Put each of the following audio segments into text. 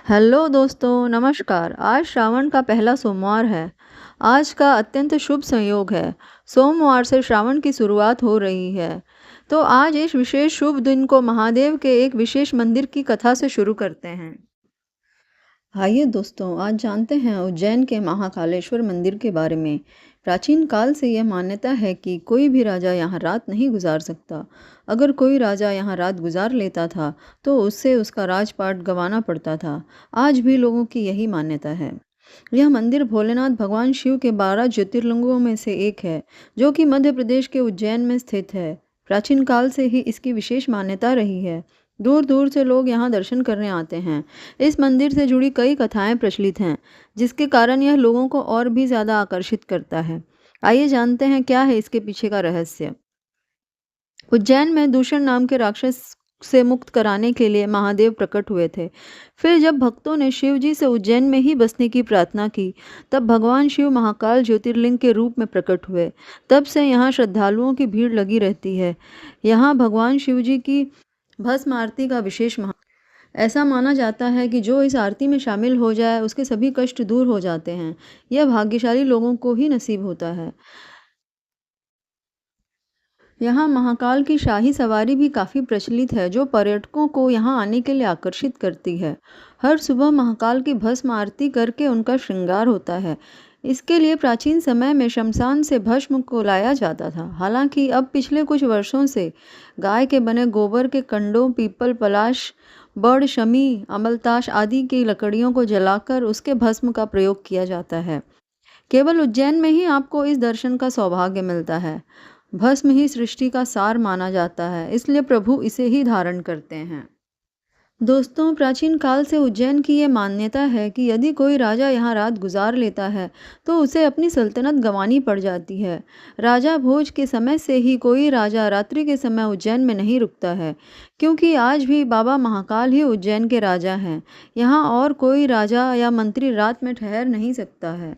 Hello दोस्तों, नमस्कार। आज श्रावण का पहला सोमवार है। आज का अत्यंत शुभ संयोग है। सोमवार से श्रावण की शुरुआत हो रही है। तो आज इस विशेष शुभ दिन को महादेव के एक विशेष मंदिर की कथा से शुरू करते हैं। आइए दोस्तों, आज जानते हैं उज्जैन के महाकालेश्वर मंदिर के बारे में। प्राचीन काल से यह मान्यता है कि कोई भी राजा यहाँ रात नहीं गुजार सकता। अगर कोई राजा यहाँ रात गुजार लेता था तो उससे उसका राजपाट गंवाना पड़ता था। आज भी लोगों की यही मान्यता है। यह मंदिर भोलेनाथ भगवान शिव के 12 ज्योतिर्लिंगों में से एक है, जो कि मध्य प्रदेश के उज्जैन में स्थित है। प्राचीन काल से ही इसकी विशेष मान्यता रही है। दूर दूर से लोग यहाँ दर्शन करने आते हैं। इस मंदिर से जुड़ी कई कथाएं प्रचलित हैं, जिसके कारण यह लोगों को और भी ज़्यादा आकर्षित करता है। आइए जानते हैं क्या है इसके पीछे का रहस्य। उज्जैन में दूषण नाम के राक्षस से मुक्त कराने के लिए महादेव प्रकट हुए थे। फिर जब भक्तों ने शिव जी से उज्जैन में ही बसने की प्रार्थना की, तब भगवान शिव महाकाल ज्योतिर्लिंग के रूप में प्रकट हुए। तब से यहाँ श्रद्धालुओं की भीड़ लगी रहती है। यहाँ भगवान शिव जी की भस्म आरती का विशेष ऐसा माना जाता है कि जो इस आरती में शामिल हो जाए उसके सभी कष्ट दूर हो जाते हैं। यह भाग्यशाली लोगों को ही नसीब होता है। यहाँ महाकाल की शाही सवारी भी काफ़ी प्रचलित है, जो पर्यटकों को यहाँ आने के लिए आकर्षित करती है। हर सुबह महाकाल की भस्म आरती करके उनका श्रृंगार होता है। इसके लिए प्राचीन समय में शमशान से भस्म को लाया जाता था। हालांकि अब पिछले कुछ वर्षों से गाय के बने गोबर के कंडों, पीपल, पलाश, बड़, शमी, अमलताश आदि की लकड़ियों को जलाकर उसके भस्म का प्रयोग किया जाता है। केवल उज्जैन में ही आपको इस दर्शन का सौभाग्य मिलता है। भस्म ही सृष्टि का सार माना जाता है, इसलिए प्रभु इसे ही धारण करते हैं। दोस्तों, प्राचीन काल से उज्जैन की ये मान्यता है कि यदि कोई राजा यहाँ रात गुजार लेता है तो उसे अपनी सल्तनत गंवानी पड़ जाती है। राजा भोज के समय से ही कोई राजा रात्रि के समय उज्जैन में नहीं रुकता है, क्योंकि आज भी बाबा महाकाल ही उज्जैन के राजा हैं। यहाँ और कोई राजा या मंत्री रात में ठहर नहीं सकता है।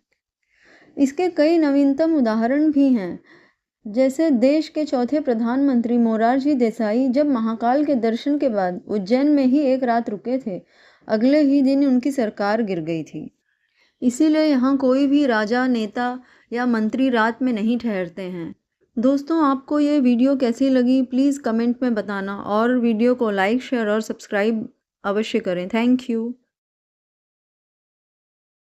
इसके कई नवीनतम उदाहरण भी हैं। जैसे देश के चौथे प्रधानमंत्री मोरारजी देसाई जब महाकाल के दर्शन के बाद उज्जैन में ही एक रात रुके थे, अगले ही दिन उनकी सरकार गिर गई थी। इसीलिए यहाँ कोई भी राजा, नेता या मंत्री रात में नहीं ठहरते हैं। दोस्तों, आपको ये वीडियो कैसी लगी प्लीज़ कमेंट में बताना, और वीडियो को लाइक, शेयर और सब्सक्राइब अवश्य करें। Thank you.